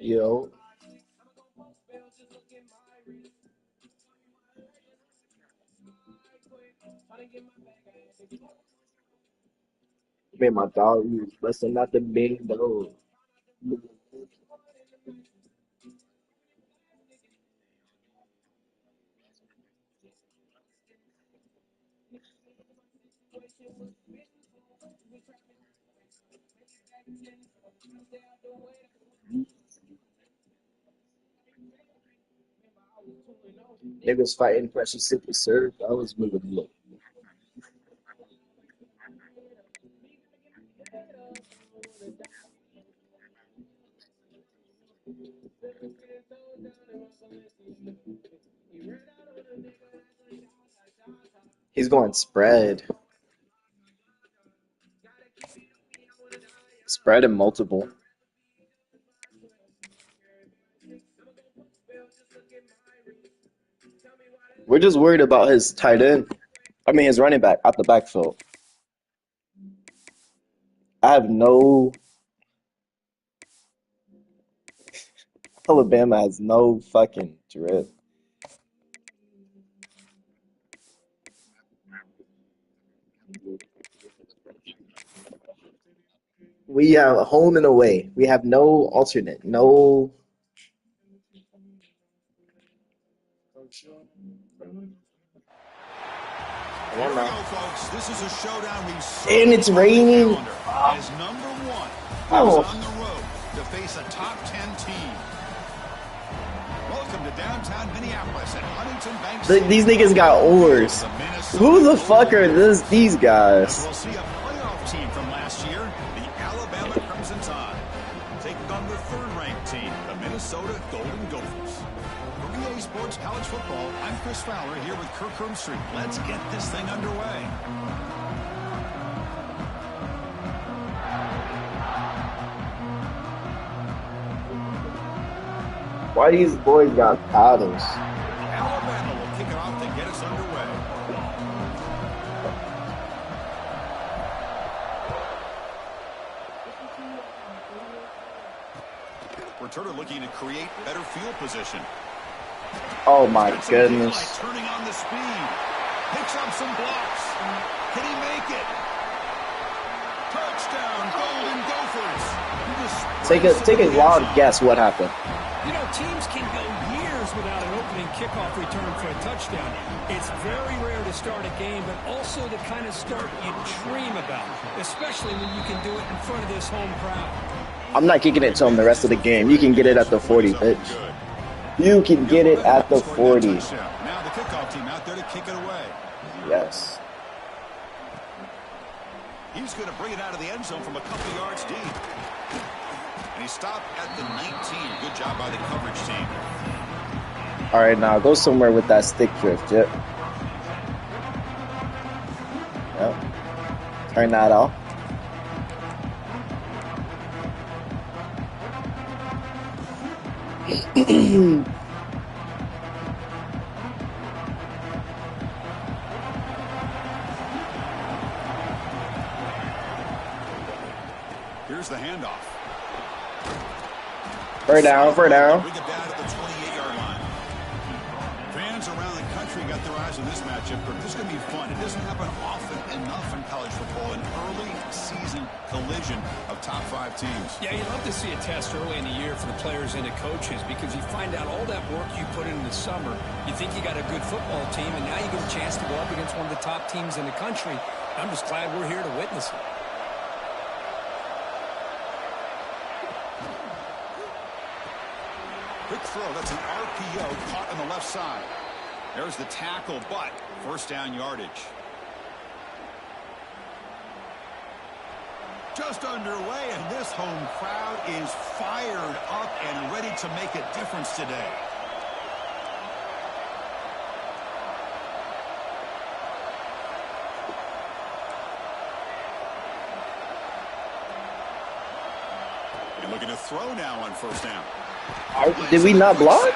Yo, man, my dog was busting out the big dog. Niggas fighting pressure super serve. I was moving low. He's going spread. Spread and multiple. We're just worried about his tight end. I mean, his running back out the backfield. I have no. Alabama has no fucking drip. We have a home and away. We have no alternate. No. Come Here on we now. go, folks. This is a showdown we And it's raining. as number one goes Oh, on the road to face a top 10 team. Welcome to downtown Minneapolis at Huntington Bank Stadium. these niggas got oars. Who the fuck are these As guys? we'll see a playoff team from last year, the Alabama Crimson Tide, taking on the third-ranked team, the Minnesota Golden Gophers. For EA Sports College Football, I'm Chris Fowler here with Kirk Herbstreit. Let's get this thing underway. Why these boys got paddles? Alabama will kick it off to get us underway. Returner looking to create better field position. Oh my Got some goodness. daylight turning on the speed. Picks up some blocks. Can he make it? Touchdown, Golden Gophers. Take a wild guess what happened. You know, teams can go years without an opening kickoff return for a touchdown. It's very rare to start a game, but also the kind of start you dream about, especially when you can do it in front of this home crowd. I'm not kicking it to him the rest of the game. You can get it at the 40, bitch. You can get it at the 40. Now the kickoff team out there to kick it away. Yes. He's going to bring it out of the end zone from a couple yards deep. And he stopped at the 19. Good job by the coverage team. All right, now go somewhere with that stick drift, Yep. Turn that off. Here's the handoff. Fur down, fur down. Bring it down to the 28-yard line. Fans around the country got their eyes on this matchup, but this is going to be fun. It doesn't happen often enough in college football, an early season collision of top 5 teams. Yeah, you love to see a test early in the year for the players and the coaches because you find out all that work you put in the summer. You think you got a good football team, and now you get a chance to go up against one of the top teams in the country. I'm just glad we're here to witness it. Quick throw. That's an RPO caught on the left side. There's the tackle, but first down yardage. Just underway, and this home crowd is fired up and ready to make a difference today. And looking to throw now on first down. Did we not block?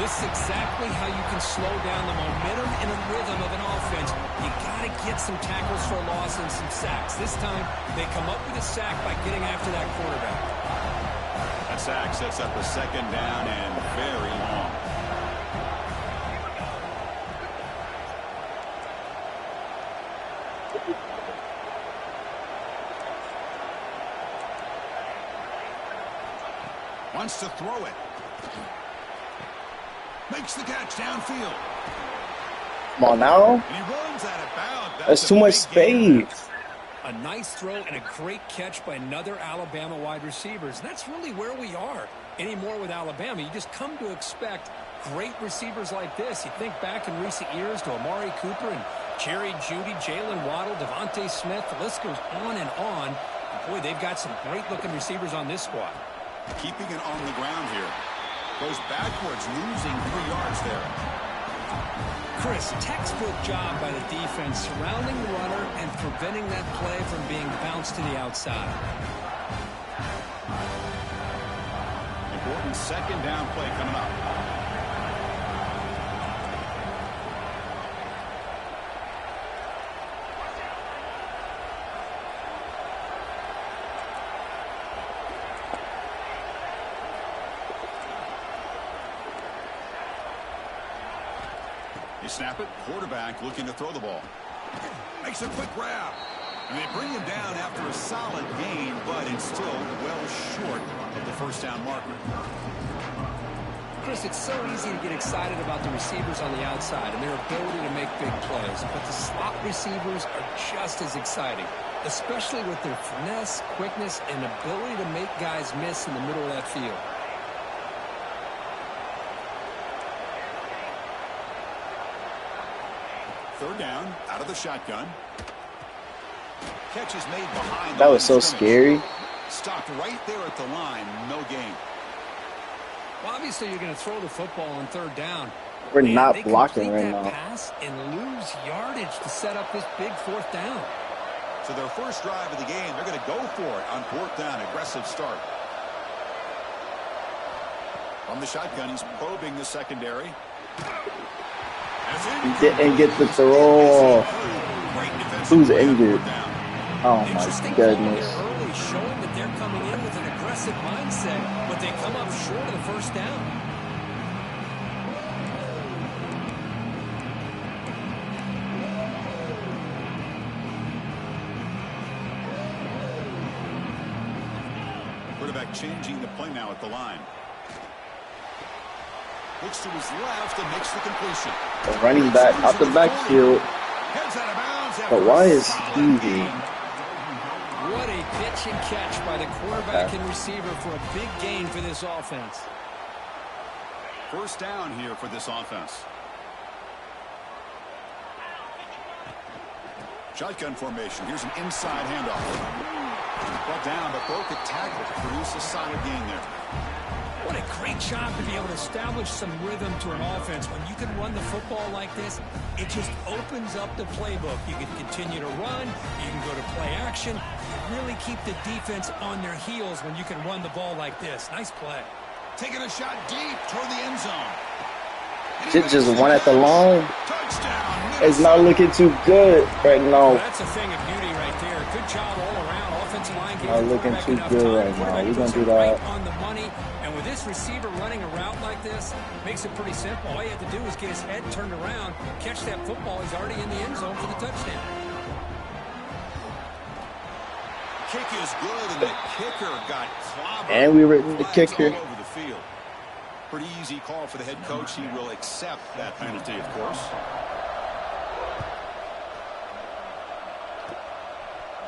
This is exactly how you can slow down the momentum and the rhythm of an offense. You got to get some tackles for a loss and some sacks. This time, they come up with a sack by getting after that quarterback. That sack sets up a second down and very long. Wants to throw it. Makes the catch downfield. Come on now. And he runs out of bounds. That's too much space. A nice throw and a great catch by another Alabama wide receivers. And that's really where we are anymore with Alabama. You just come to expect great receivers like this. You think back in recent years to Amari Cooper and Jerry Jeudy, Jalen Waddle, Devontae Smith. The list goes on and on. And boy, they've got some great-looking receivers on this squad. Keeping it on the ground here. Goes backwards, losing 3 yards there. Chris, textbook job by the defense surrounding the runner and preventing that play from being bounced to the outside. Important second down play coming up. You snap it, quarterback looking to throw the ball. Makes a quick grab. And they bring him down after a solid gain, but it's still well short of the first down marker. Chris, it's so easy to get excited about the receivers on the outside and their ability to make big plays, but the slot receivers are just as exciting, especially with their finesse, quickness, and ability to make guys miss in the middle of that field. Third down, out of the shotgun. Catch is made behind. That was so scary. Stopped right there at the line. No gain. Well, obviously, you're going to throw the football on third down. We're not blocking right now. Pass and lose yardage to set up this big fourth down. So their first drive of the game, they're going to go for it on fourth down. Aggressive start. From the shotgun, he's probing the secondary. He didn't get the throw. Who's injured? Oh my goodness. Early, showing that they're coming in with an aggressive mindset, but they come up short of the first down. Quarterback changing the play now at the line. Looks to his left and makes the completion. The running back out the backfield. Heads out of bounds. But why is he here? What a pitch and catch by the quarterback and receiver for a big gain for this offense. First down here for this offense. Shotgun formation. Here's an inside handoff. Brought down, but broke a tackle to produce a solid gain there. What a great job to be able to establish some rhythm to an offense. When you can run the football like this, it just opens up the playbook. You can continue to run. You can go to play action. You really keep the defense on their heels when you can run the ball like this. Nice play. Taking a shot deep toward the end zone. It just went at the line. Touchdown. It's not looking too good right now. That's a thing of beauty right there. Good job all around. Offensive line gives Not looking too good right now. We're going to do that. Right on the money. And with this receiver running a route like this, makes it pretty simple. All you have to do is get his head turned around, catch that football. He's already in the end zone for the touchdown. Kick is good, and the kicker got clobbered. And we were the kicker. All over the field. Pretty easy call for the head coach. He will accept that penalty, of course.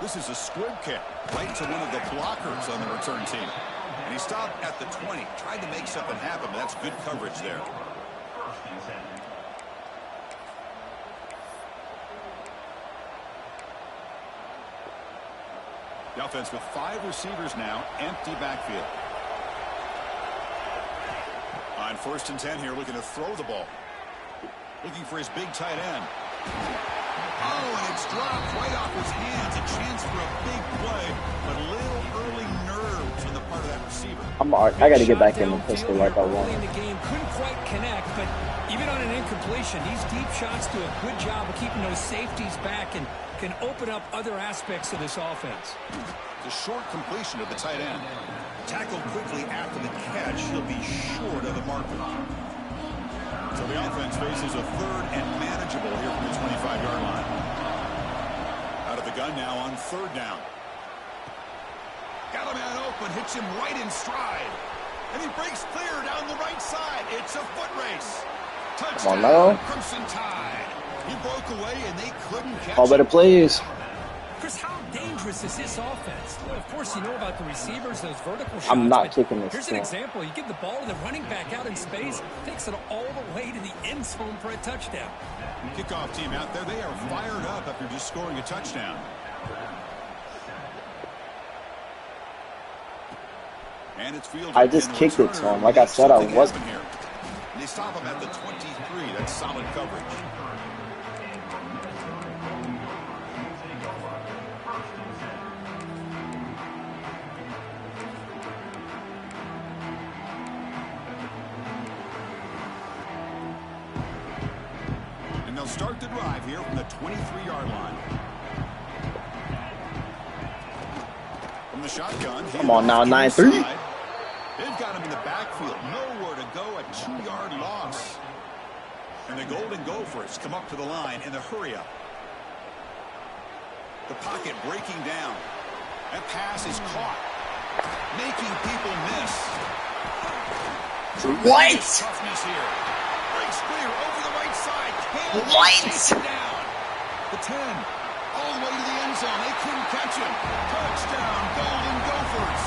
This is a squib kick right to one of the blockers on the return team. And he stopped at the 20. Tried to make something happen, but that's good coverage there. The offense with 5 receivers now, empty backfield. On 1st and 10 here, looking to throw the ball. Looking for his big tight end. Oh, and it's dropped right off his hands. A chance for a big play, but a little early nerves on the part of that receiver. I got to get back in the pistol like I want. The game couldn't quite connect, but even on an incompletion, these deep shots do a good job of keeping those safeties back and can open up other aspects of this offense. The short completion of the tight end. Tackled quickly after the catch, he'll be short of the marker. So the offense faces a third and manageable here from the 25-yard line. Out of the gun now on third down. Got a man open, hits him right in stride. And he breaks clear down the right side. It's a foot race. Touchdown, Crimson Tide. He broke away and they couldn't catch him. All better plays. Chris, how dangerous is this offense? Well, of course, you know about the receivers, those vertical shots. I'm not kicking this. Here's an example. You give the ball to the running back out in space, takes it all the way to the end zone for a touchdown. Kickoff team out there, they are fired up after just scoring a touchdown. And it's fielded. I just kicked it to him. Like I said, I wasn't. They stop him at the 23. That's solid coverage. And they'll start the drive here from the 23-yard line. From the shotgun. Come on now, 9-3. They've got him in the backfield. Nowhere to go. A 2-yard loss. And the Golden Gophers come up to the line in the hurry-up. The pocket breaking down. That pass is caught. Making people miss. What? Toughness here. Breaks clear over the right side. What? Down. The 10. All the way to the end zone. They couldn't catch him. Touchdown, Golden Gophers.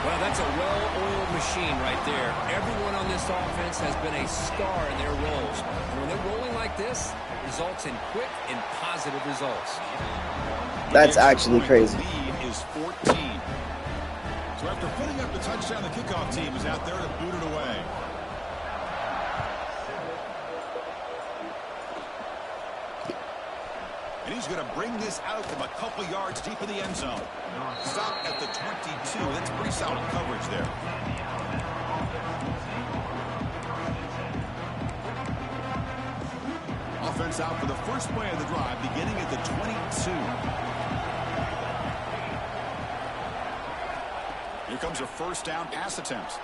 Well, that's a well-oiled machine right there. Everyone on this offense has been a star in their roles. And when they're rolling like this, it results in quick and positive results. That's actually crazy. The lead is 14. So after putting up the touchdown, the kickoff team is out there to boot it away. And he's going to bring this out from a couple yards deep in the end zone. Stop at the 22. That's pretty solid coverage there. Offense out for the first play of the drive, beginning at the 22. Here comes a first down pass attempt.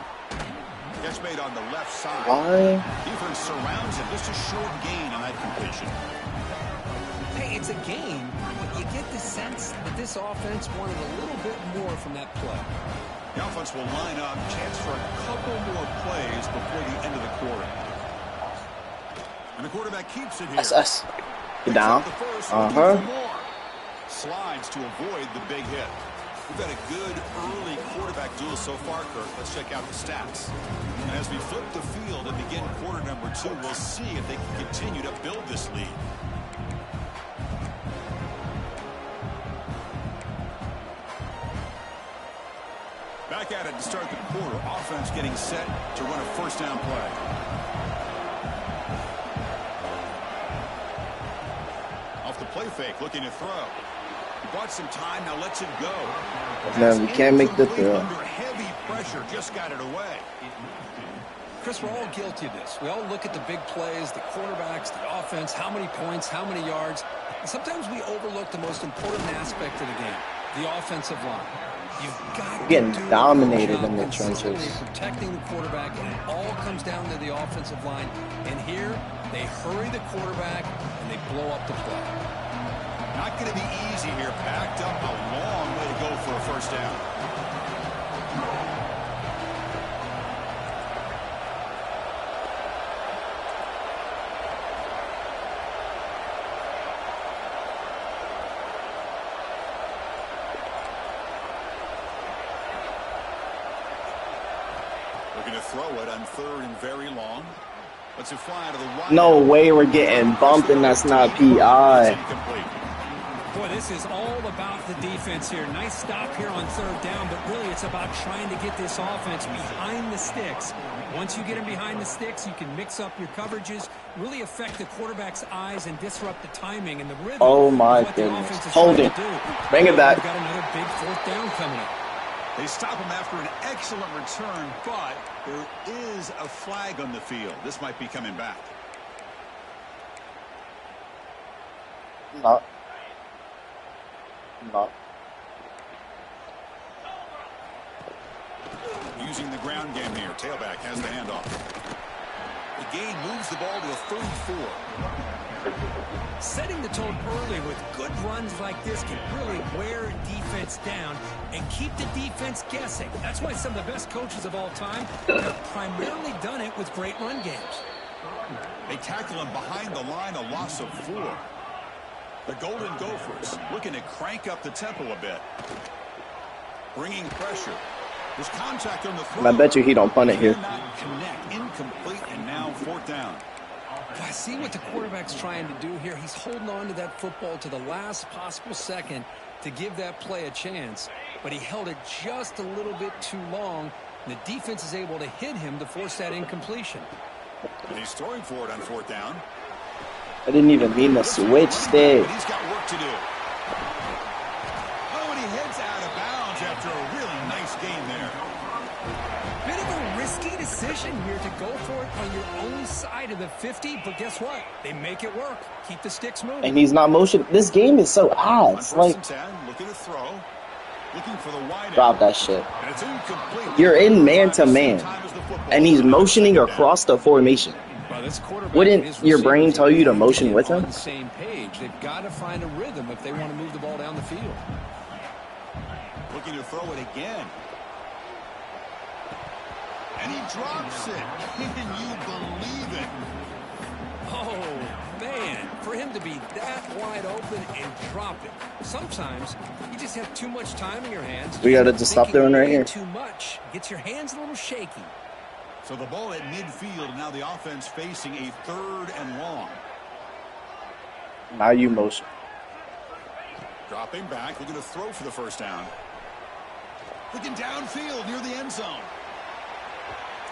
Catch made on the left side. Why? Defense surrounds it. Just a short gain on that completion. Hey, it's a game, but you get the sense that this offense wanted a little bit more from that play. The offense will line up, chance for a couple more plays before the end of the quarter. And the quarterback keeps it here. That's us. Get down. Slides to avoid the big hit. We've got a good early quarterback duel so far, Kirk. Let's check out the stats. And as we flip the field and begin quarter number 2, we'll see if they can continue to build this lead. Back at it to start the quarter. Offense getting set to run a first down play. Off the play fake, looking to throw. He bought some time, now lets it go. Man, we can't make the throw. Under heavy pressure, just got it away. Chris, we're all guilty of this. We all look at the big plays, the quarterbacks, the offense, how many points, how many yards. And sometimes we overlook the most important aspect of the game, the offensive line. You've got getting to dominated in the trenches. Protecting the quarterback, and it all comes down to the offensive line. And here, they hurry the quarterback, and they blow up the play. Not going to be easy here. Backed up a long way to go for a first down. Looking to throw it on third and very long. Let's it fly out of the wide. No way we're getting bumped and that's not PI. Boy, this is all about the defense here. Nice stop here on third down, but really it's about trying to get this offense behind the sticks. Once you get them behind the sticks, you can mix up your coverages, really affect the quarterback's eyes and disrupt the timing and the rhythm. Oh my goodness. Hold it. Bring it back. We've got another big fourth down coming up. They stop him after an excellent return, but there is a flag on the field. This might be coming back. Not. Not. Using the ground game here. Tailback has the handoff. The game moves the ball to a 3rd and 4. Setting the tone early with good runs like this can really wear a defense down and keep the defense guessing. That's why some of the best coaches of all time have primarily done it with great run games. They tackle him behind the line, a loss of 4. The Golden Gophers looking to crank up the tempo a bit. Bringing pressure. There's contact on the throw. I bet you he don't punt it here. Cannot connect. Incomplete, and now 4th down. I see what the quarterback's trying to do here. He's holding on to that football to the last possible second to give that play a chance. But he held it just a little bit too long. And the defense is able to hit him to force that incompletion. And he's throwing for it on 4th down. I didn't even mean to switch there. But he's got work to do. Oh, and he heads out of bounds after a really nice game there. Bit of a risky decision here to go for it on your own side of the 50, but guess what? They make it work. Keep the sticks moving. And he's not motion. This game is so ass. Like, looking to throw, looking for the wide drop that shit. And it's incomplete. You're in man-to-man, and he's motioning across the formation. Wouldn't your brain tell you to motion with him? On the same page. They've got to find a rhythm if they want to move the ball down the field. Looking to throw it again. And he drops it. Can you believe it? Oh, man. For him to be that wide open and drop it. Sometimes you just have too much time in your hands. We got to just stop doing right here. Too much. Gets your hands a little shaky. So the ball at midfield, and now the offense facing a 3rd and long. Now you motion. Dropping back, looking to throw for the 1st down. Looking downfield near the end zone.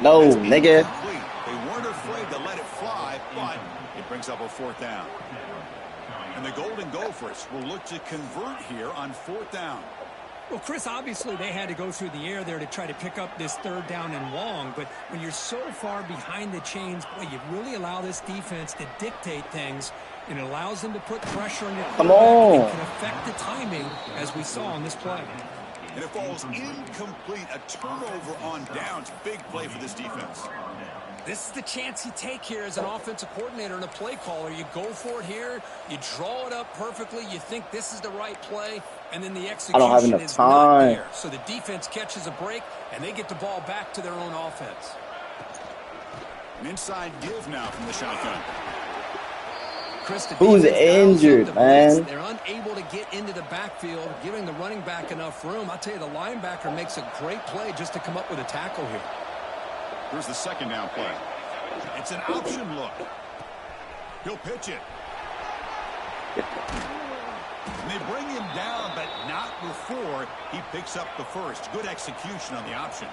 No, nigga. They weren't afraid to let it fly, but it brings up a 4th down. And the Golden Gophers will look to convert here on 4th down. Well, Chris, obviously they had to go through the air there to try to pick up this 3rd down and long, but when you're so far behind the chains, boy, you really allow this defense to dictate things, and it allows them to put pressure on your quarterback and can affect the timing, as we saw on this play. And it falls incomplete. A turnover on downs. Big play for this defense. This is the chance you take here as an offensive coordinator and a play caller. You go for it here. You draw it up perfectly. You think this is the right play, and then the execution I don't have enough is time. not there. So the defense catches a break, and they get the ball back to their own offense. An inside give now from the shotgun. Chris, who's injured, man? They're unable to get into the backfield, giving the running back enough room. I'll tell you, the linebacker makes a great play just to come up with a tackle here. Here's the 2nd down play. It's an option look. He'll pitch it. And they bring him down, but not before he picks up the 1st. Good execution on the option.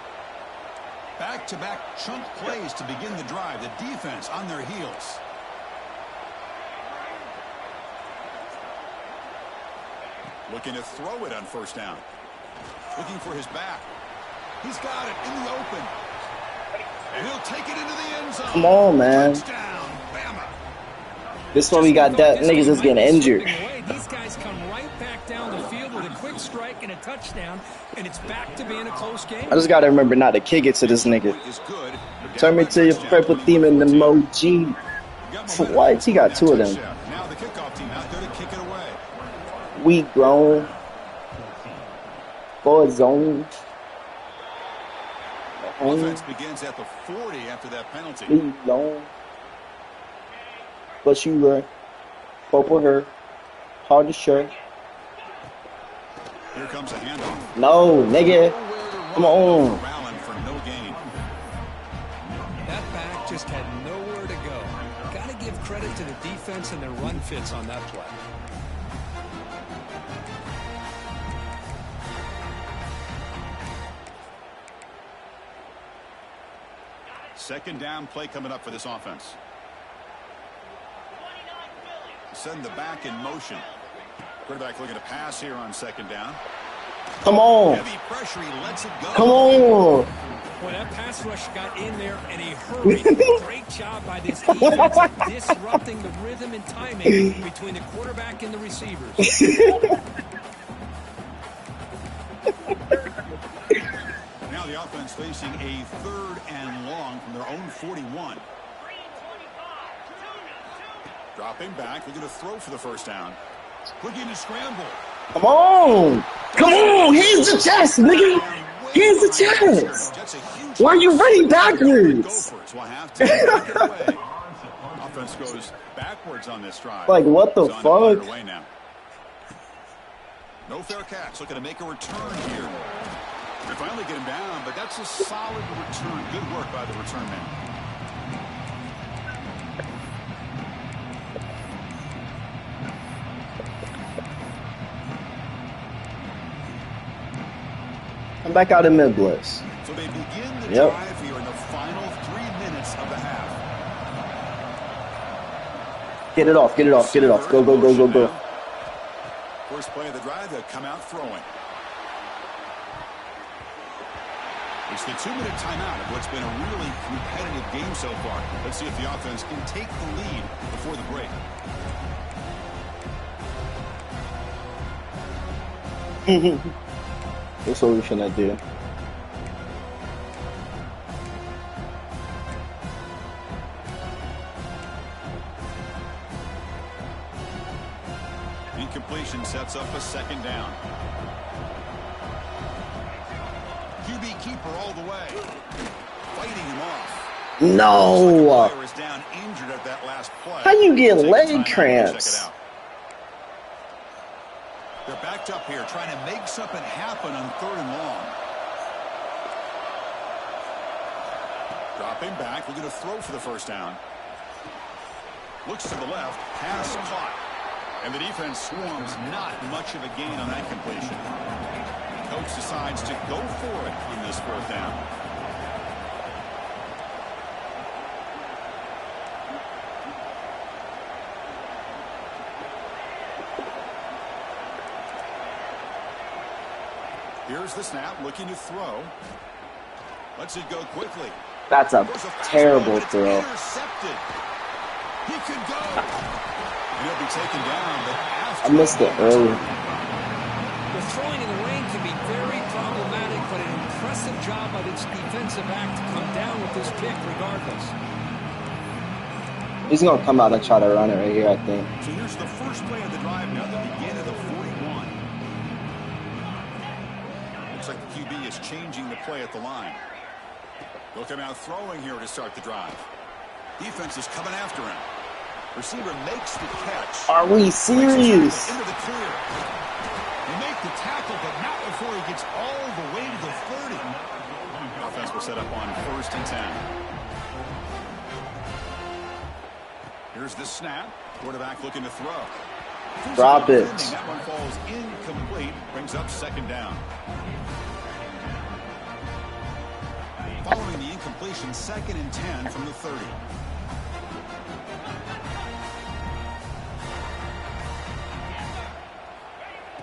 Back-to-back chunk plays to begin the drive. The defense on their heels. Looking to throw it on 1st down. Looking for his back. He's got it in the open. And he'll take it into the end zone. Come on, man. Touchdown, Bama. This one we got that niggas is getting injured. These guys come right back down the field with a quick strike and a touchdown, and it's back to being a close game. I just gotta remember not to kick it to this nigga. Turn me to your purple demon emoji. What? He got 2 of them. Now the kickoff team out there to kick it away. We grown. 4 zone. Offense begins at the 40 after that penalty. We long. But you were. Purple her. Hard to shirt. Here comes a handoff. No, nigga. Come on. For no gain. That back just had nowhere to go. Got to give credit to the defense and their run fits on that play. Second down play coming up for this offense. Send the back in motion. Quarterback looking to pass here on 2nd down. Come on. Heavy pressure, he lets it go. Come on. Well, that pass rush got in there in a hurry. Great job by this defense of disrupting the rhythm and timing between the quarterback and the receivers. Now the offense facing a 3rd and long from their own 41. Dropping back, looking to throw for the first down. Looking to scramble. Come on. Come on. Here's the chest, nigga. Here's the chest. Why are you running backwards? Offense goes backwards on this drive. Like, what the fuck? No fair catch. Looking to make a return here. They finally get him down, but that's a solid return. Good work by the return man. I'm back out in mid-blitz. So they begin the drive here in the final 3 minutes of the half. Get it off, get it off, get it off. Go, go, go, go, go. First play of the drive, they'll come out throwing. It's the 2-minute timeout of what's been a really competitive game so far. Let's see if the offense can take the lead before the break. That's what we shouldn't do. Incompletion sets up a 2nd down. QB keeper all the way. Fighting him off. No. Is down injured at that last play. How you get leg cramps? They're backed up here trying to make something happen on 3rd and long. Dropping back, looking to throw for the first down. Looks to the left, pass caught. And the defense swarms, not much of a gain on that completion. The coach decides to go for it on this 4th down. Here's the snap, looking to throw. Lets it go quickly. That's a terrible throw. Intercepted. He could go. And he'll be taken down, but after I missed it early. The throwing in the rain can be very problematic, but an impressive job by this defensive back to come down with this pick regardless. He's going to come out and try to run it right here, I think. So here's the first play of the drive now, the beginning of the 41. Looks like the QB is changing the play at the line. They'll come out throwing here to start the drive. Defense is coming after him. Receiver makes the catch. Are we serious? Into the clear. They make the tackle, but not before he gets all the way to the 30. Offense will set up on 1st and 10. Here's the snap. Quarterback looking to throw. Drop it. That one falls incomplete. Brings up 2nd down. Following the incompletion, 2nd and 10 from the 30.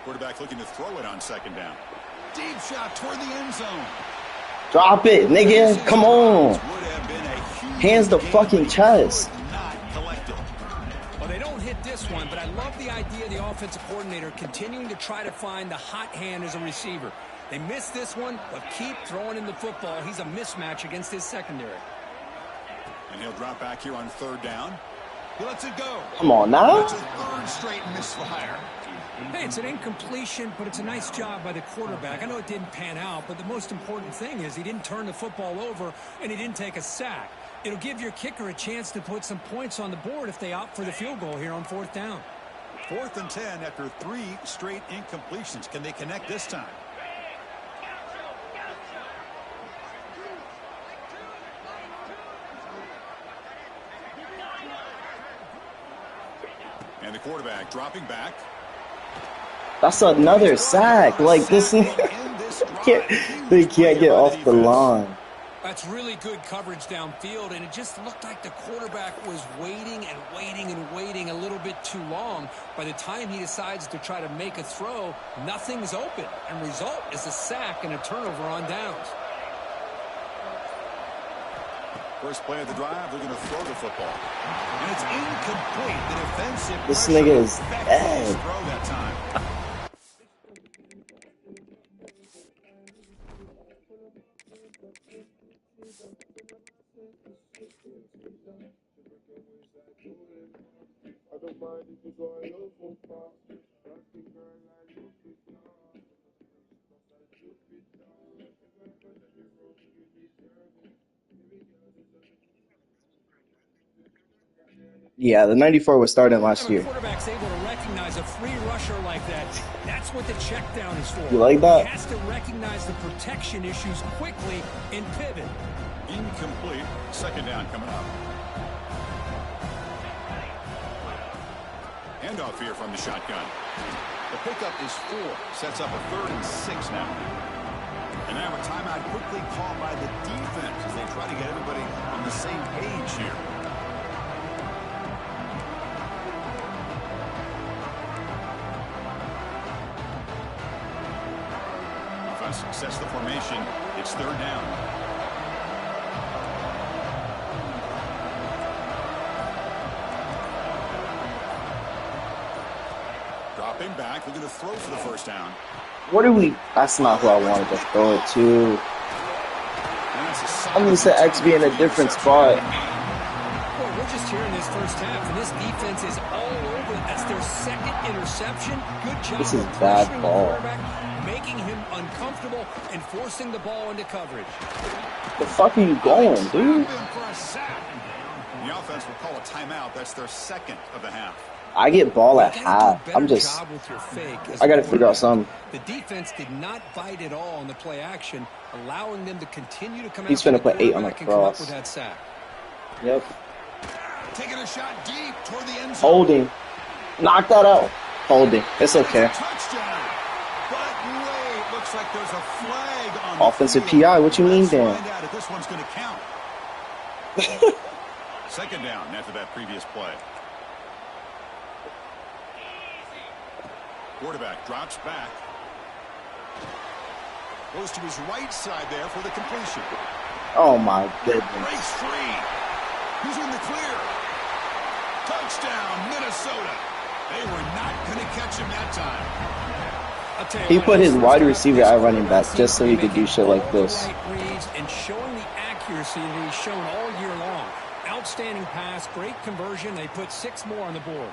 Quarterback looking to throw it on 2nd down. Deep shot toward the end zone. Drop it, nigga. Come on. Hands the fucking chest. Well, they don't hit this one, but I love the idea of the offensive coordinator continuing to try to find the hot hand as a receiver. They missed this one, but keep throwing him the football. He's a mismatch against his secondary. And he'll drop back here on 3rd down. He lets it go. Come on now. That's a 3rd straight misfire. Hey, it's an incompletion, but it's a nice job by the quarterback. I know it didn't pan out, but the most important thing is he didn't turn the football over and he didn't take a sack. It'll give your kicker a chance to put some points on the board if they opt for the field goal here on 4th down. 4th and 10 after 3 straight incompletions. Can they connect this time? And the quarterback dropping back. That's another sack. Like, this, they can't get off the line. That's really good coverage downfield, and it just looked like the quarterback was waiting and waiting and waiting a little bit too long. By the time he decides to try to make a throw, nothing's open, and result is a sack and a turnover on downs. First play of the drive, they're going to throw the football. And it's incomplete. The defensive This nigga is dead. throw that time. Yeah, the 94 was starting last year. Quarterback's able to recognize a free rusher like that. That's what the check down is for. You like that? He has to recognize the protection issues quickly and pivot. Incomplete. Second down coming up. Handoff here from the shotgun. The pickup is 4. Sets up a 3rd and 6 now. And now a timeout quickly called by the defense as they try to get everybody on the same page here. Offense sets the formation. It's 3rd down. Dropping back, they're going to throw for the first down. What are we? That's not who I wanted to throw it to. I'm used to X being a different spot. Boy, we're just here in this first half, and this defense is all over. That's their 2nd interception. Good job. This is bad ball. Making him uncomfortable and forcing the ball into coverage. The fuck are you going, dude? The offense will call a timeout. That's their 2nd of the half. I get ball at half. I'm just, I got to figure out something. The defense did not bite at all on the play action, allowing them to continue to come out. He's going to put 8 on the cross. With that sack. Yep. Taking a shot deep toward the end zone. Holding. Knock that out. Holding. It's okay. Touchdown. But wait, looks like there's a flag on Offensive PI. What you mean, Dan? Find out if this one's going to count. 2nd down after that previous play. Quarterback drops back. Goes to his right side there for the completion. Oh, my goodness. Breaks free. He's in the clear. Touchdown, Minnesota. They were not going to catch him that time. He put his wide receiver at running back just so he could do shit like this. And showing the accuracy that he's shown all year long. Outstanding pass, great conversion. They put 6 more on the board.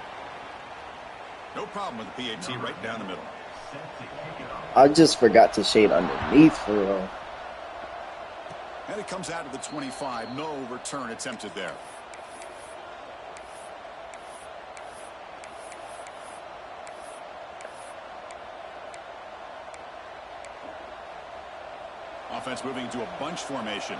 No problem with the PAT right down the middle. I just forgot to shade underneath for real. And it comes out of the 25. No return attempted there. Offense moving to a bunch formation.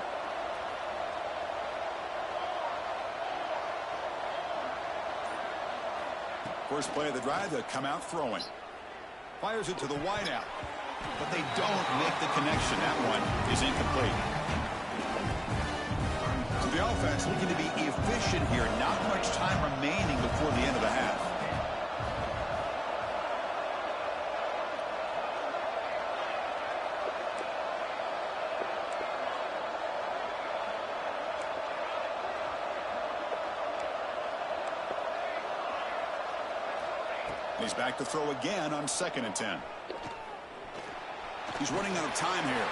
First play of the drive, they'll come out throwing. Fires it to the wideout, but they don't make the connection. That one is incomplete. So the offense looking to be efficient here. Not much time remaining before the end of the half. He's back to throw again on 2nd and 10. He's running out of time here.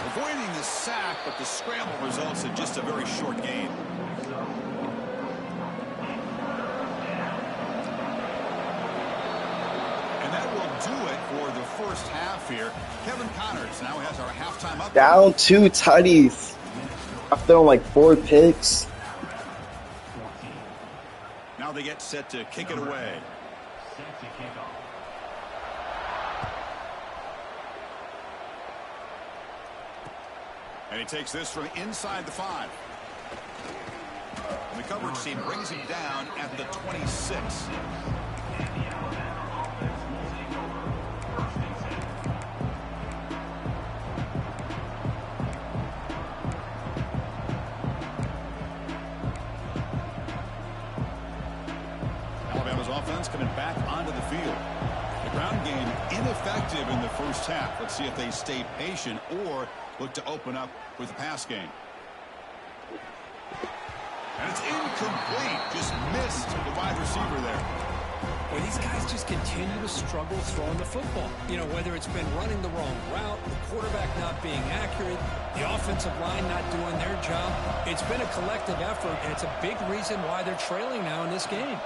Avoiding the sack, but the scramble results in just a very short gain. And that will do it for the first half here. Kevin Connors now has our halftime up. Down 2 tutties. I've thrown like 4 picks. Now they get set to kick it away. And he takes this from inside the 5. And the coverage team brings him down at the 26. offense coming back onto the field. The ground game ineffective in the first half. Let's see if they stay patient or look to open up with the pass game. And it's incomplete. Just missed the wide receiver there. Well, these guys just continue to struggle throwing the football. You know, whether it's been running the wrong route, the quarterback not being accurate, the offensive line not doing their job. It's been a collective effort, and it's a big reason why they're trailing now in this game.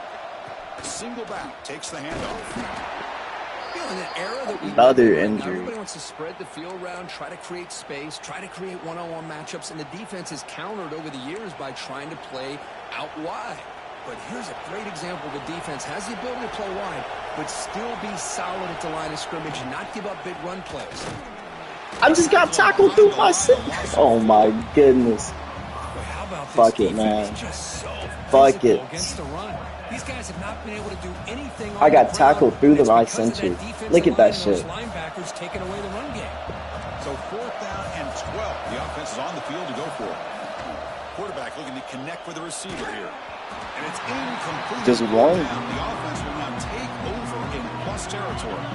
Single back takes the handoff. You know, in an era that Another injury. Everybody wants to spread the field around, try to create space, try to create one-on-one matchups, and the defense has countered over the years by trying to play out wide. But here's a great example. The defense has the ability to play wide, but still be solid at the line of scrimmage and not give up big run plays. I just got tackled through my six. Oh my goodness. Boy, how about this Fuck it, defense? man. It's just so Fuck physical it. against the run. These guys have not been able to do anything on I got the tackled ground, through the and right it's because of center. that defensive Look at that line and those shit. linebackers taking away the run game. So 4th down and 12. The offense is on the field to go for it. Quarterback looking to connect with the receiver here. And it's incomplete. Just one. The offense will now take over in plus territory.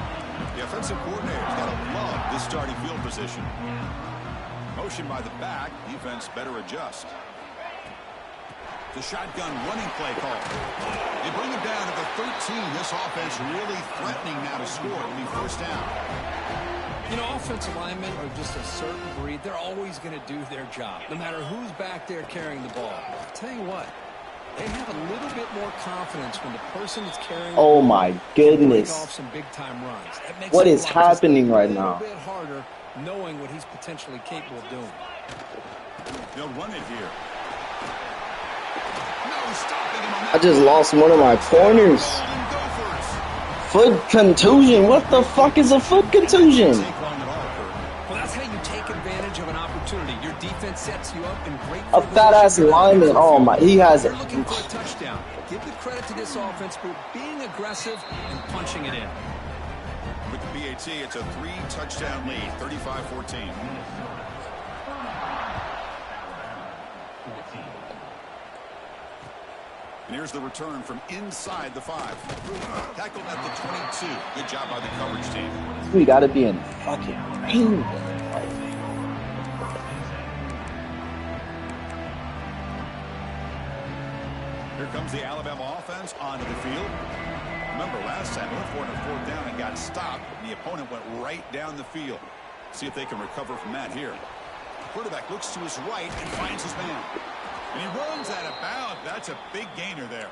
The offensive coordinator's got to love this starting field position. Motion by the back. Defense better adjust. The shotgun running play call. They bring him down to the 13. This offense really threatening now to score. It'll be 1st down. You know, offensive linemen are just a certain breed. They're always going to do their job, no matter who's back there carrying the ball. I'll tell you what, they have a little bit more confidence when the person that's carrying the Oh ball my can break goodness. off some big-time runs. That makes What it is just happening right a now? little bit harder knowing what he's potentially capable of doing. They'll run it here. No stopping him on that. I just lost one of my corners. Golden Gophers. Foot contusion. What the fuck is a foot contusion? Take long at all, Kurt. Well, that's how you take advantage of an opportunity. Your defense sets you up in great A fat ass lineman. Oh my, he has They're it. looking for a touchdown. Give the credit to this offense for being aggressive and punching it in. With the PAT, it's a 3-touchdown lead, 35-14. And here's the return from inside the 5. Tackled at the 22. Good job by the coverage team. We gotta be in fucking rain. Here comes the Alabama offense onto the field. Remember, last time they went for it on 4th down and got stopped. The opponent went right down the field. See if they can recover from that here. The quarterback looks to his right and finds his man. And he runs out of bounds. That's a big gainer there.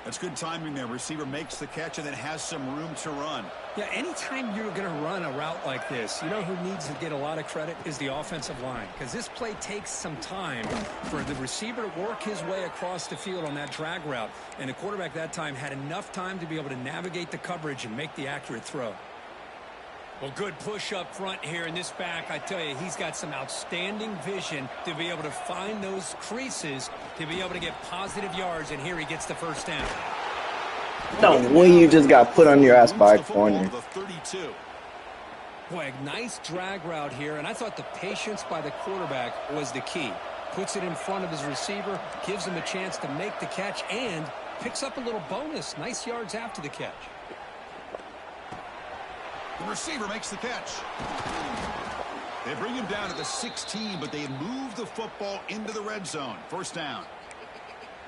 That's good timing there. Receiver makes the catch and then has some room to run. Yeah, anytime you're going to run a route like this, you know who needs to get a lot of credit is the offensive line. Because this play takes some time for the receiver to work his way across the field on that drag route. And the quarterback that time had enough time to be able to navigate the coverage and make the accurate throw. Well, good push up front here in this back. I tell you, he's got some outstanding vision to be able to find those creases, to be able to get positive yards, and here he gets the 1st down. No way you just got put on your ass by a corner. Boy, a nice drag route here, and I thought the patience by the quarterback was the key. Puts it in front of his receiver, gives him a chance to make the catch, and picks up a little bonus. Nice yards after the catch. The receiver makes the catch. They bring him down to the 16, but they move the football into the red zone. 1st down.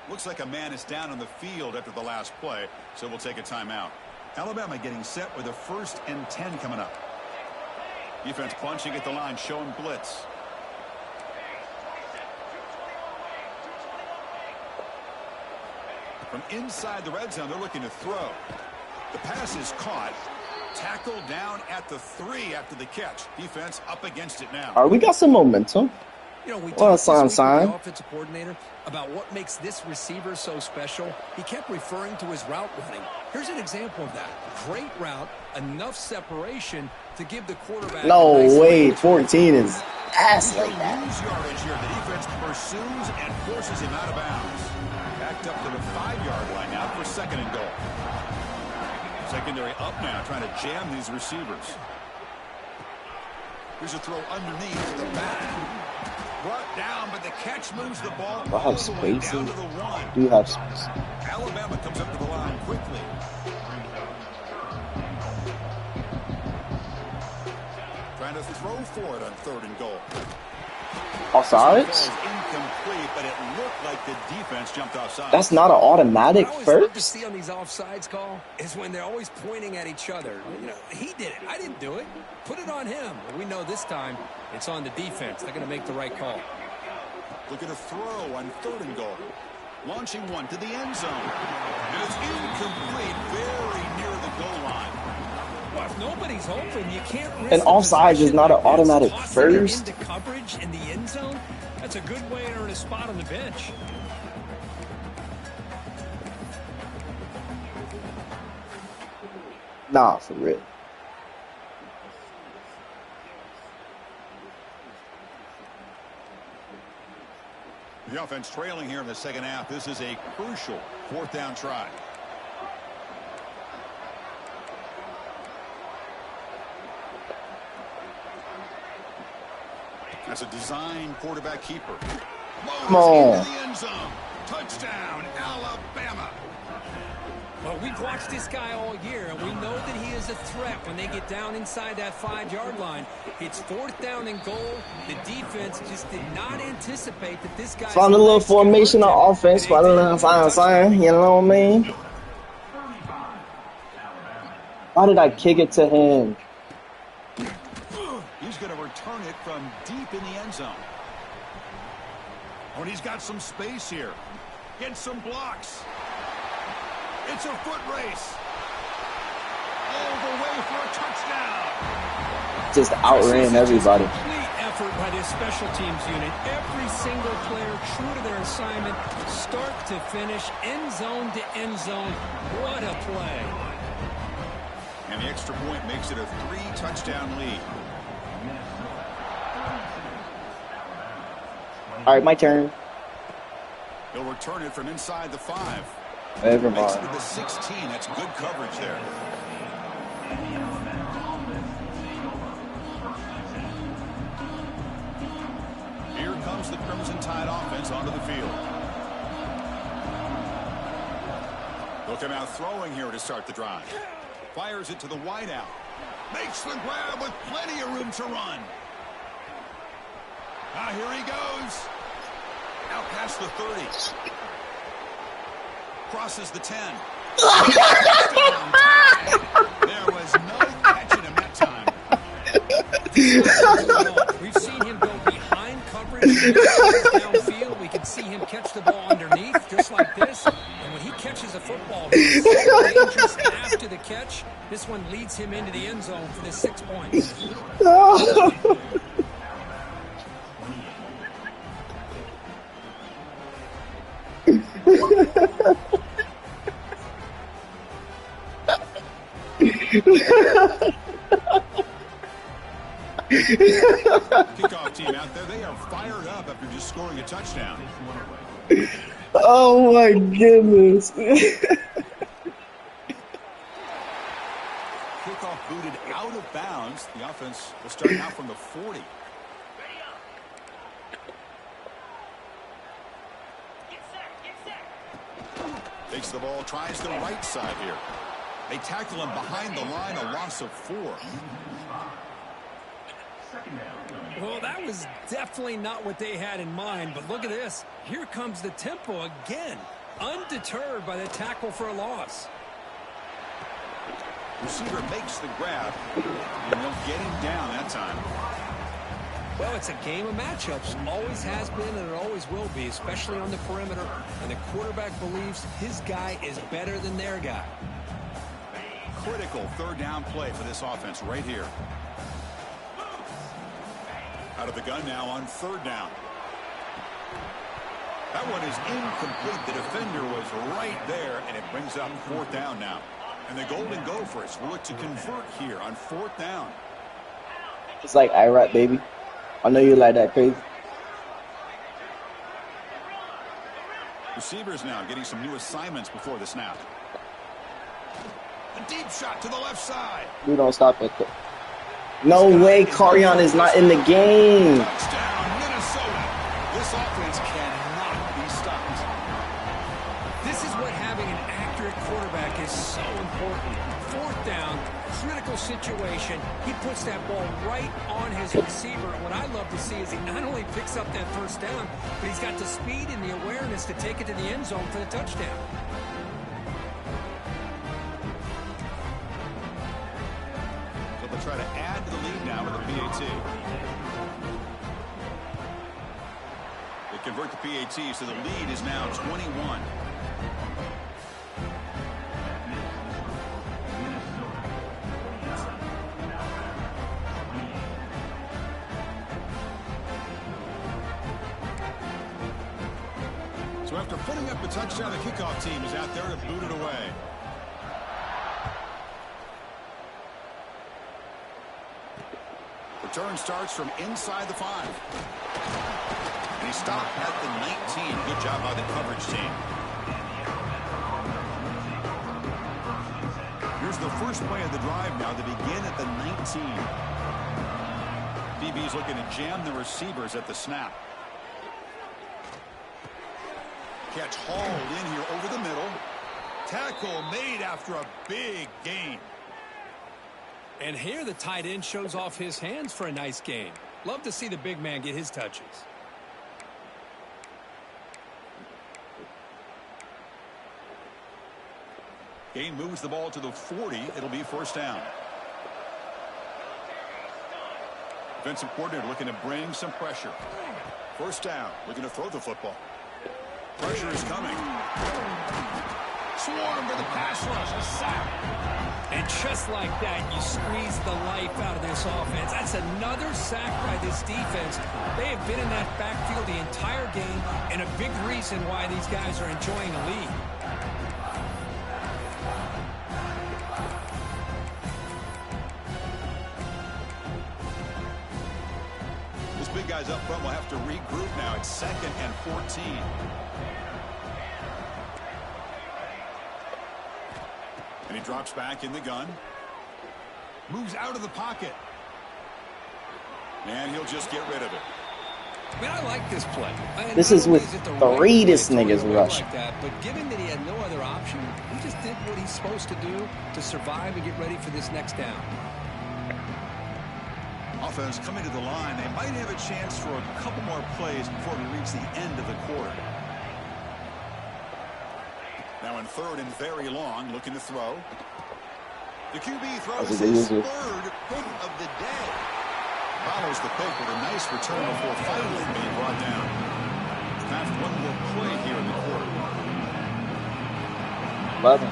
Looks like a man is down on the field after the last play, so we'll take a timeout. Alabama getting set with a 1st and 10 coming up. Defense punching at the line, showing blitz. From inside the red zone, they're looking to throw. The pass is caught. Tackled down at the 3 after the catch. Defense up against it now. Alright, we got some momentum. You know, we Well, talked this week with sign. the offensive coordinator about what makes this receiver so special. He kept referring to his route running. Here's an example of that. Great route, enough separation to give the quarterback. No a nice way, lead. 14 is ass He'll like that. lose yardage here. The defense pursues and forces him out of bounds. Backed up to the 5-yard line now for 2nd and goal. Secondary up now, trying to jam these receivers. Here's a throw underneath the back. brought down, but the catch moves the ball Do I all have the way space? down to the 1. Do you have space? Alabama comes up to the line quickly. Trying to throw for it on 3rd and goal. Offsides? Incomplete, but it looked like the defense jumped offside. That's not an automatic what I always first? love to see on these offsides call is when they're always pointing at each other. You know, he did it. I didn't do it. Put it on him. We know this time it's on the defense. They're going to make the right call. Look at a throw on 3rd and goal. Launching one to the end zone. And it's incomplete, very near the goal line. Well, if nobody's open, you can't risk And offsides is not an automatic first. Into coverage in the end zone. That's a good way to earn a spot on the bench. Nah, for real. The offense trailing here in the second half. This is a crucial 4th down try. That's a design quarterback keeper. Come on. Into the end zone. Touchdown, Alabama. Well, we've watched this guy all year, and we know that he is a threat when they get down inside that 5-yard line. It's 4th down and goal. The defense just did not anticipate that this guy. Found a little formation on offense. Found a little sign, you know what I mean? Why did I kick it to him? He's going to return it from deep in the end zone. Oh, and he's got some space here. Get some blocks. It's a foot race. All the way for a touchdown. Just outran everybody. Complete effort by this special teams unit. Every single player true to their assignment, start to finish, end zone to end zone. What a play. And the extra point makes it a 3-touchdown lead. All right, my turn. He'll return it from inside the 5. Never Makes it mind. to the 16. That's good coverage there. Here comes the Crimson Tide offense onto the field. They'll come out throwing here to start the drive. Fires it to the wideout. Makes the grab with plenty of room to run. Now here he goes. Out past the 30. Crosses the 10. There was no catching him that time. We've seen him go behind coverage downfield. We can see him catch the ball underneath, just like this. And when he catches a football, he's so dangerous after the catch. This one leads him into the end zone for the 6 points. Kickoff team out there, they are fired up after just scoring a touchdown. Oh my goodness. Kickoff booted out of bounds. The offense will start out from the 40. Takes the ball, tries the right side here. They tackle him behind the line, a loss of 4. Well, that was definitely not what they had in mind, but look at this. Here comes the tempo again, undeterred by the tackle for a loss. Receiver makes the grab, and they'll get him down that time. Well, it's a game of matchups. Always has been and it always will be, especially on the perimeter. And the quarterback believes his guy is better than their guy. Critical 3rd down play for this offense right here. Out of the gun now on 3rd down. That one is incomplete. The defender was right there, and it brings up 4th down now. And the Golden Gophers will look to convert here on 4th down. It's like IRAP, baby. I know you like that crazy. Receivers now getting some new assignments before the snap. A deep shot to the left side. We don't stop it though. No way, Carion is not in the game. Touchdown, Minnesota. puts that ball right on his receiver. And what I love to see is he not only picks up that first down, but he's got the speed and the awareness to take it to the end zone for the touchdown. So they'll try to add to the lead now with a PAT. They convert the PAT, so the lead is now 21. So after putting up a touchdown, the kickoff team is out there to boot it away. Return starts from inside the 5. And he stopped at the 19. Good job by the coverage team. Here's the first play of the drive now to begin at the 19. DB's looking to jam the receivers at the snap. Catch hauled in here over the middle. Tackle made after a big gain. And here the tight end shows off his hands for a nice gain. Love to see the big man get his touches. Gain moves the ball to the 40. It'll be first down. Defensive coordinator looking to bring some pressure. First down. Looking to throw the football. Pressure is coming. Swarm for the pass rush. A sack. And just like that, you squeeze the life out of this offense. That's another sack by this defense. They have been in that backfield the entire game, and a big reason why these guys are enjoying a lead. Those big guys up front will have to regroup now. It's 2nd and 14. And he drops back in the gun. Moves out of the pocket. And he'll just get rid of it. I mean, I like this play. This is with 3 this nigga's rushing. Like that, but given that he had no other option, he just did what he's supposed to do to survive and get ready for this next down. Offense coming to the line. They might have a chance for a couple more plays before we reach the end of the quarter. Now in 3rd and very long, looking to throw. The QB throws his 3rd pick of the day. Follows the pick with a nice return before finally being brought down. After one more play here in the quarter. 11.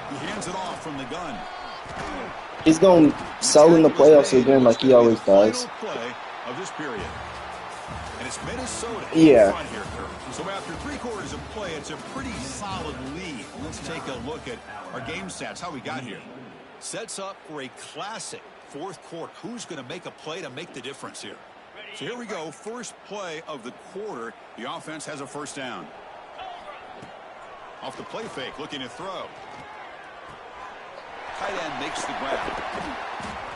He hands it off from the gun. He's going to sell in the playoffs again like he always does. Final play of this period. And it's Minnesota. Yeah. Here, so after 3 quarters of play, it's a pretty solid lead. Let's take a look at our game stats, how we got here. Sets up for a classic 4th quarter. Who's going to make a play to make the difference here? So here we go. First play of the quarter. The offense has a first down. Off the play fake, looking to throw. Tight end makes the grab.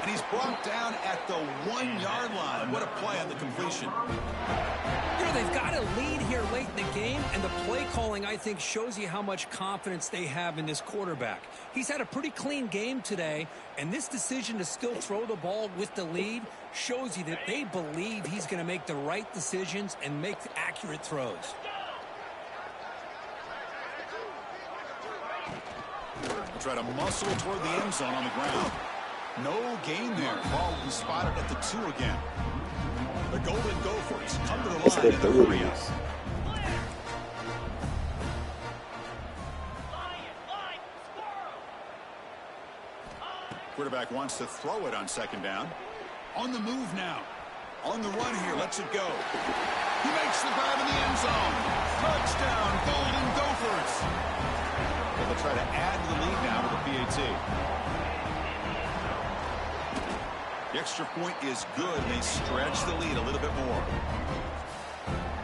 And he's brought down at the 1-yard line. What a play on the completion. You know, they've got a lead here late in the game, and the play calling, I think, shows you how much confidence they have in this quarterback. He's had a pretty clean game today, and this decision to still throw the ball with the lead shows you that they believe he's going to make the right decisions and make accurate throws. Try to muscle toward the end zone on the ground. No gain there. Ball will be spotted at the 2 again. The Golden Gophers come to the line in the area. Quarterback wants to throw it on 2nd down. On the move now. On the run here. Lets it go. He makes the grab in the end zone. Touchdown, Golden Gophers. Well, they'll try to add to the lead now with a PAT. The extra point is good. They stretch the lead a little bit more.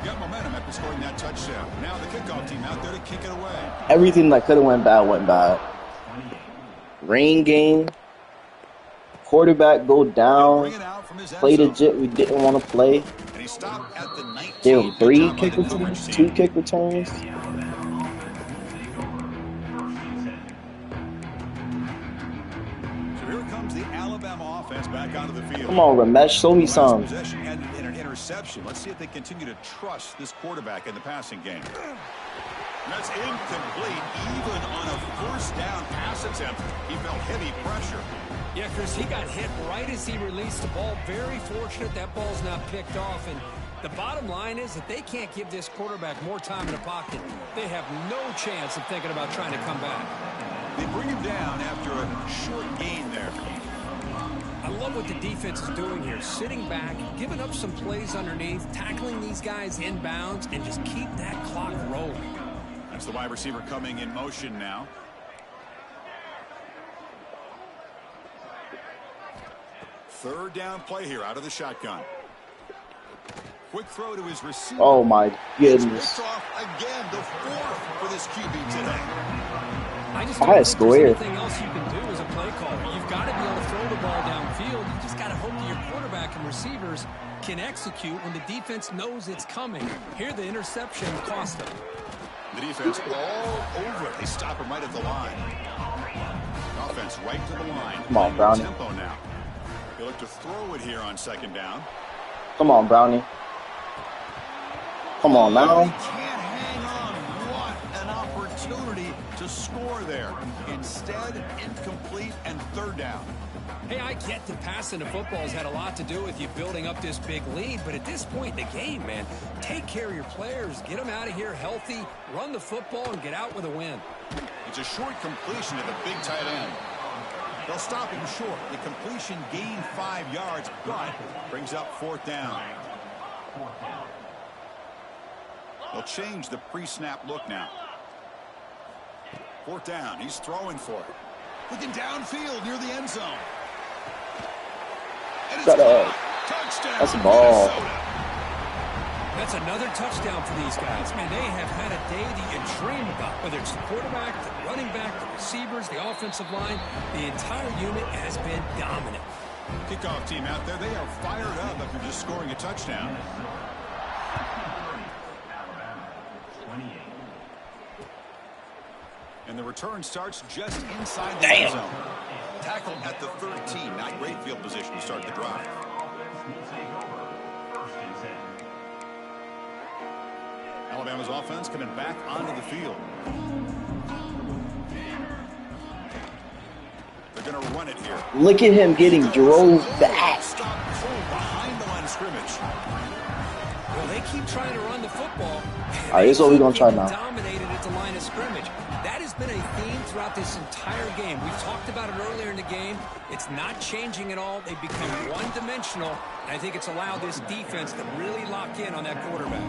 Got momentum after scoring that touchdown. Now the kickoff team out there to kick it away. Everything that could have went bad went bad. Rain game. Quarterback go down. Played a jit we didn't want to play. And he stopped at the 19. There were 3 kick returns, 2 kick returns. So here comes the Alabama It's back onto the field. Come on, Ramesh, show me some. Possession ended in an interception. Let's see if they continue to trust this quarterback in the passing game. That's incomplete. Even on a first down pass attempt, he felt heavy pressure. Yeah, Chris, he got hit right as he released the ball. Very fortunate that ball's not picked off. And the bottom line is that they can't give this quarterback more time in the pocket. They have no chance of thinking about trying to come back. They bring him down after a short gain there. I love what the defense is doing here. Sitting back, giving up some plays underneath, tackling these guys inbounds, and just keep that clock rolling. That's the wide receiver coming in motion now. Third down play here out of the shotgun. Quick throw to his receiver. Oh my goodness. Off again, the fourth for this QB today. I just don't think square. there's anything else you can do as a play caller. You've got to be able to throw the ball downfield. You just got to hope that your quarterback and receivers can execute when the defense knows it's coming. Here, the interception cost them. The defense all over it. They stop him right at the line. Offense right to the line. Come on, Brownie. Tempo now. They look to throw it here on second down. Come on, Brownie. Come on now. He can't hang on. What an opportunity to score there. Instead, incomplete and third down. Hey, I get that passing the football has had a lot to do with you building up this big lead, but at this point in the game, man, take care of your players, get them out of here healthy, run the football, and get out with a win. It's a short completion to the big tight end. They'll stop him short. The completion gained 5 yards, but brings up fourth down. They'll change the pre-snap look now. Fourth down. He's throwing for it. Looking downfield near the end zone. And it's touchdown. That's a ball. Minnesota. That's another touchdown for these guys. Man, they have had a day that you dream about, whether it's the quarterback, the running back, the receivers, the offensive line. The entire unit has been dominant. Kickoff team out there, they are fired up after just scoring a touchdown. And the return starts just inside the end zone. Tackled at the 13. Not great field position to start the drive. Alabama's offense coming back onto the field. They're going to run it here. Look at him getting drove back. Stop cold behind the line of scrimmage. Well, they keep trying to run the football. All right, here's what we're going to try now. Dominated at the line of scrimmage. That has been a theme throughout this entire game. We've talked about it earlier in the game. It's not changing at all. They've become one-dimensional, and I think it's allowed this defense to really lock in on that quarterback.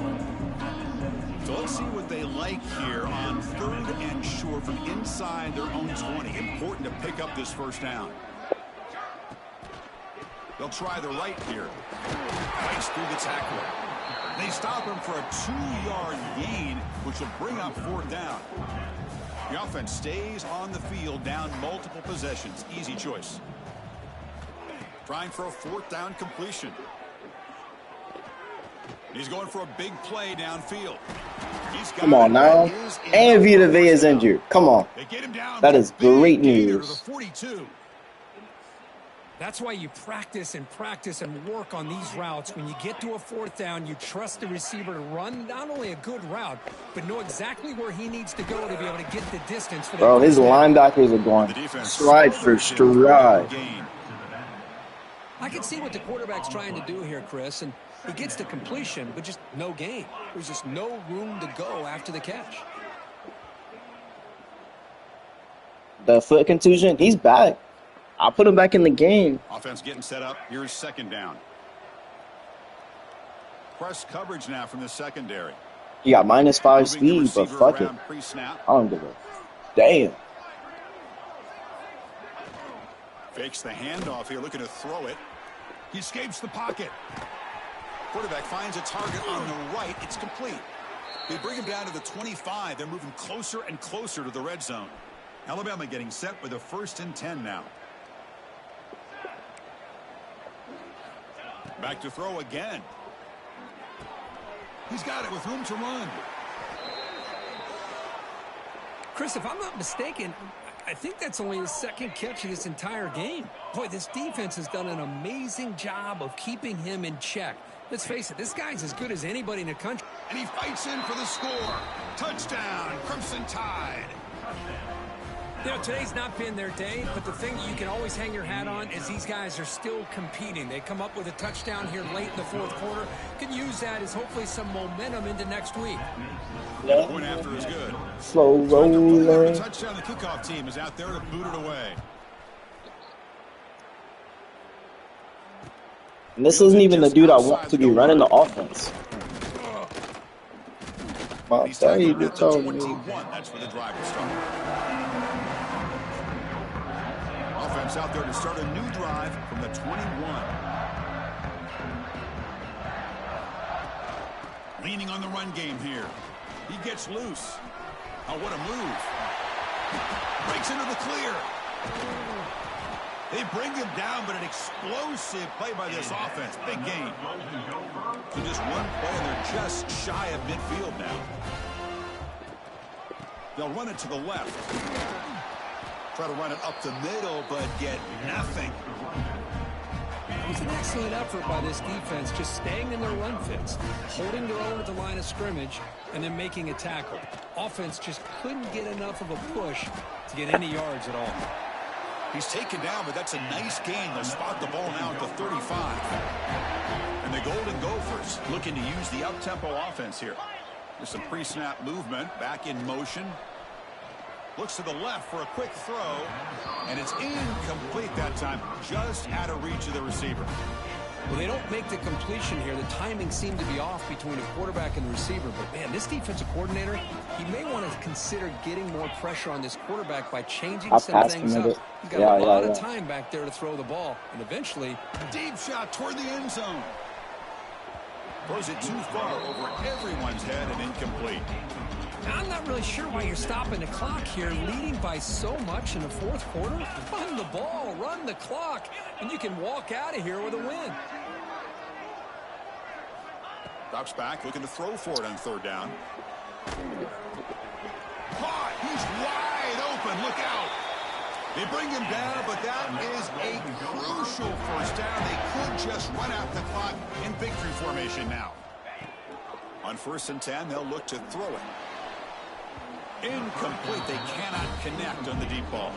So let's see what they like here on third and short from inside their own 20. Important to pick up this first down. They'll try the right here. Fights through the tackler. They stop him for a 2-yard gain, which will bring up fourth down. The offense stays on the field down multiple possessions. Easy choice. Trying for a fourth down completion. He's going for a big play downfield. Come on now. And Vita Vea is injured. Come on. That is great news. That's why you practice and work on these routes. When you get to a fourth down, you trust the receiver to run not only a good route, but know exactly where he needs to go to be able to get the distance. For Bro, his linebackers are going stride for stride. I can see what the quarterback's trying to do here, Chris, and he gets the completion, but just no gain. There's just no room to go after the catch. The foot contusion, he's back. I'll put him back in the game. Offense getting set up. Here's second down. Press coverage now from the secondary. He got -5 speed, but fuck it. I don't give a damn. Fakes the handoff here, looking to throw it. He escapes the pocket. Quarterback finds a target on the right. It's complete. They bring him down to the 25. They're moving closer and closer to the red zone. Alabama getting set with a 1st and 10 now. Back to throw again. He's got it with room to run. Chris, if I'm not mistaken, I think that's only his second catch of this entire game. Boy, this defense has done an amazing job of keeping him in check. Let's face it, this guy's as good as anybody in the country. And he fights in for the score. Touchdown, Crimson Tide. You know, today's not been their day, but the thing you can always hang your hat on is these guys are still competing. They come up with a touchdown here late in the fourth quarter. Can use that as hopefully some momentum into next week. The point after is good. Slow roller. Touchdown. The kickoff team is out there to boot it away. And this isn't even the dude I want to be running the offense. He's taking at the 21. That's where the drive will start. Offense out there to start a new drive from the 21. Leaning on the run game here. He gets loose. Oh, what a move. Breaks into the clear. They bring him down, but an explosive play by this offense. Big game. So just one play, and they're just shy of midfield now. They'll run it to the left. Try to run it up the middle, but get nothing. It was an excellent effort by this defense, just staying in their run fits, holding their own at the line of scrimmage, and then making a tackle. Offense just couldn't get enough of a push to get any yards at all. He's taken down, but that's a nice gain. They'll spot the ball now at the 35. And the Golden Gophers looking to use the up-tempo offense here. There's some pre-snap movement, back in motion. Looks to the left for a quick throw, and it's incomplete that time, just out of reach of the receiver. Well, they don't make the completion here. The timing seemed to be off between the quarterback and the receiver. But, man, this defensive coordinator, he may want to consider getting more pressure on this quarterback by changing some things up. He's got a lot of time back there to throw the ball. And eventually, deep shot toward the end zone. Throws it too far over everyone's head and incomplete. I'm not really sure why you're stopping the clock here, leading by so much in the fourth quarter. Run the ball, run the clock, and you can walk out of here with a win. Drops back, looking to throw for it on third down. Caught! He's wide open. Look out! They bring him down, but that is a crucial first down. They could just run out the clock in victory formation now. On 1st and 10, they'll look to throw it. Incomplete. They cannot connect on the deep ball.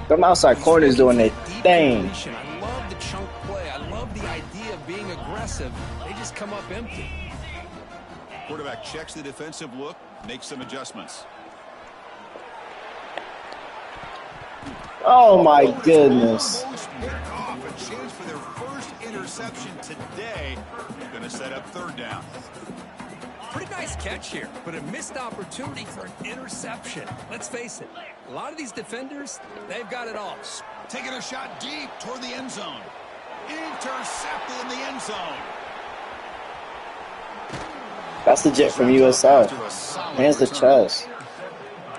Them outside corners doing their thing. I love the chunk play. I love the idea of being aggressive. They just come up empty. Quarterback checks the defensive look, makes some adjustments. Oh my goodness. A chance for their first interception today. Going to set up third down. Pretty nice catch here, but a missed opportunity for an interception. Let's face it, a lot of these defenders, they've got it all. Taking a shot deep toward the end zone. Intercepted in the end zone. That's the jet from USF. Hands the chest.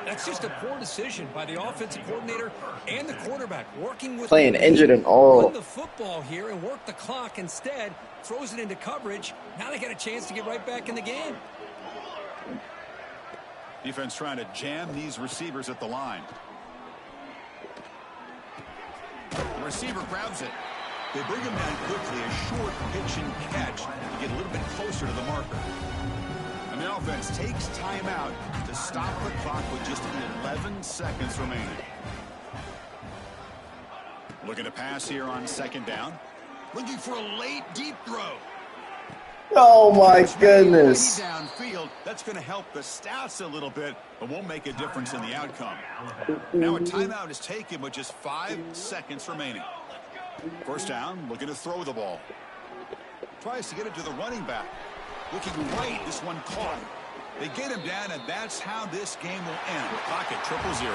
That's just a poor decision by the offensive coordinator and the quarterback, working with playing injured and all. Run the football here and work the clock instead. Throws it into coverage. Now they got a chance to get right back in the game. Defense trying to jam these receivers at the line. The receiver grabs it. They bring him down quickly. A short pitch and catch to get a little bit closer to the marker. And the offense takes time out to stop the clock with just 11 seconds remaining. Looking to pass here on 2nd down. Looking for a late deep throw. Oh my goodness. Downfield, that's going to help the stats a little bit, but won't make a difference in the outcome. Now a timeout is taken with just 5 seconds remaining. First down, looking to throw the ball. Tries to get it to the running back. Looking right, this one caught. They get him down, and that's how this game will end. Clock at 0-0.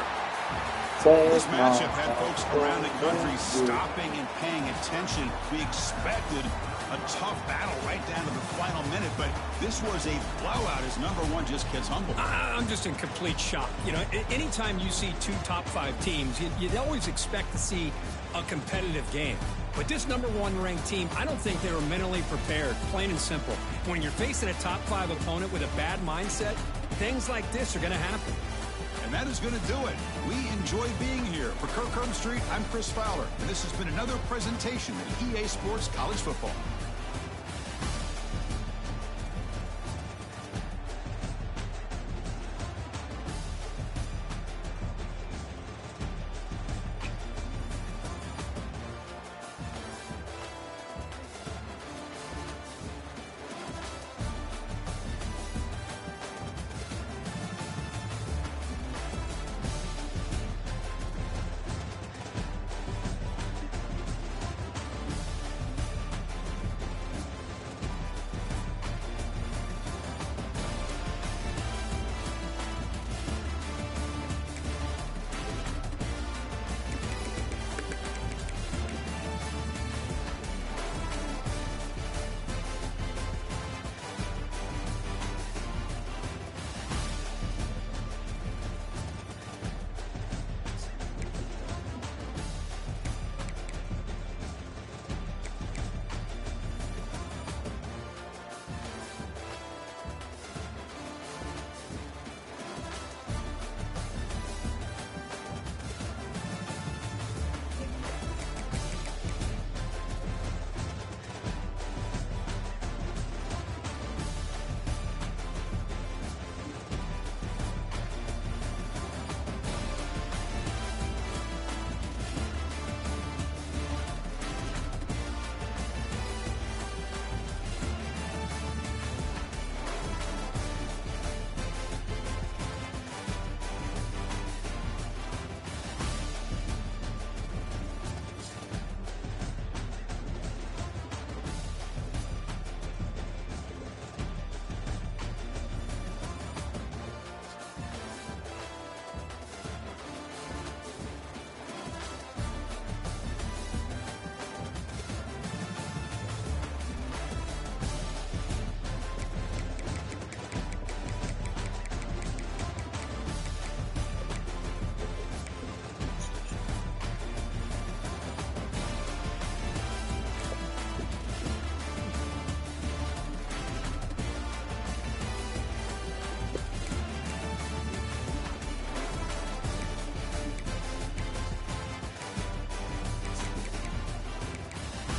This matchup had folks around the country stopping and paying attention. We expected a tough battle right down to the final minute, but this was a blowout as number one just gets humbled. I'm just in complete shock. You know, anytime you see 2 top-5 teams, you'd always expect to see a competitive game. But this number 1 ranked team, I don't think they were mentally prepared, plain and simple. When you're facing a top 5 opponent with a bad mindset, things like this are going to happen. And that is going to do it. We enjoy being here. For Kirkcurve Street, I'm Chris Fowler, and this has been another presentation of EA Sports College Football.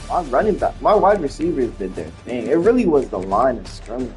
My running back, my wide receivers did their thing. It really was the line of scrimmage.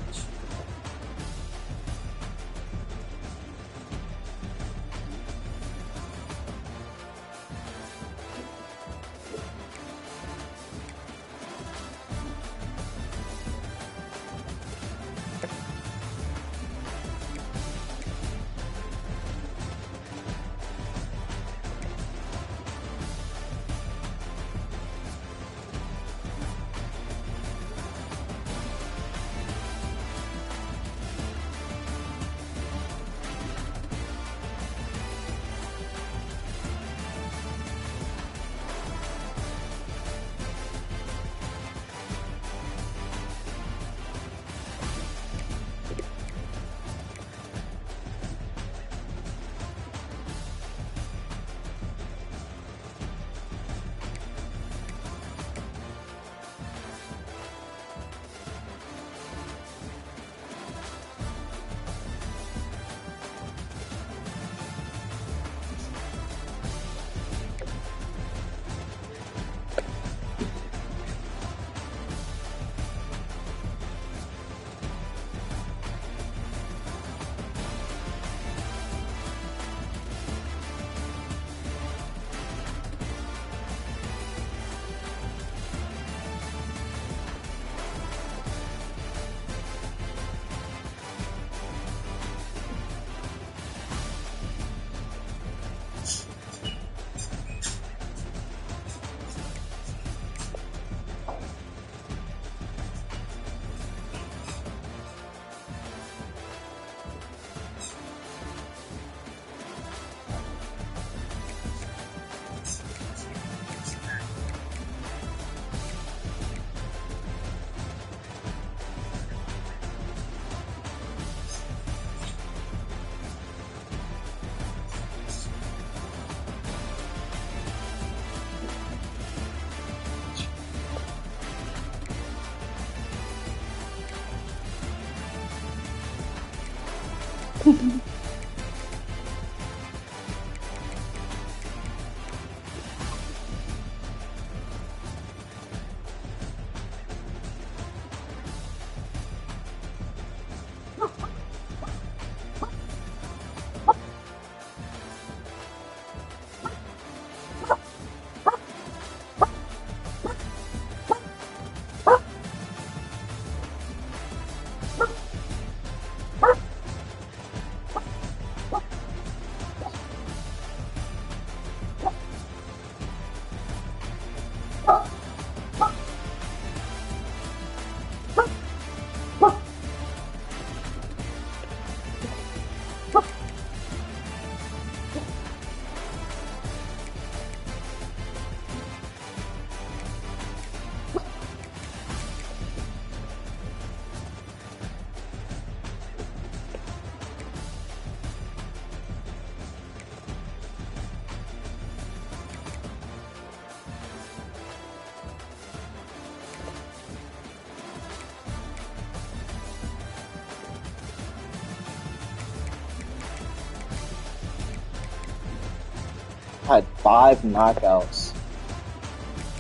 had 5 knockouts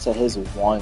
to his 1.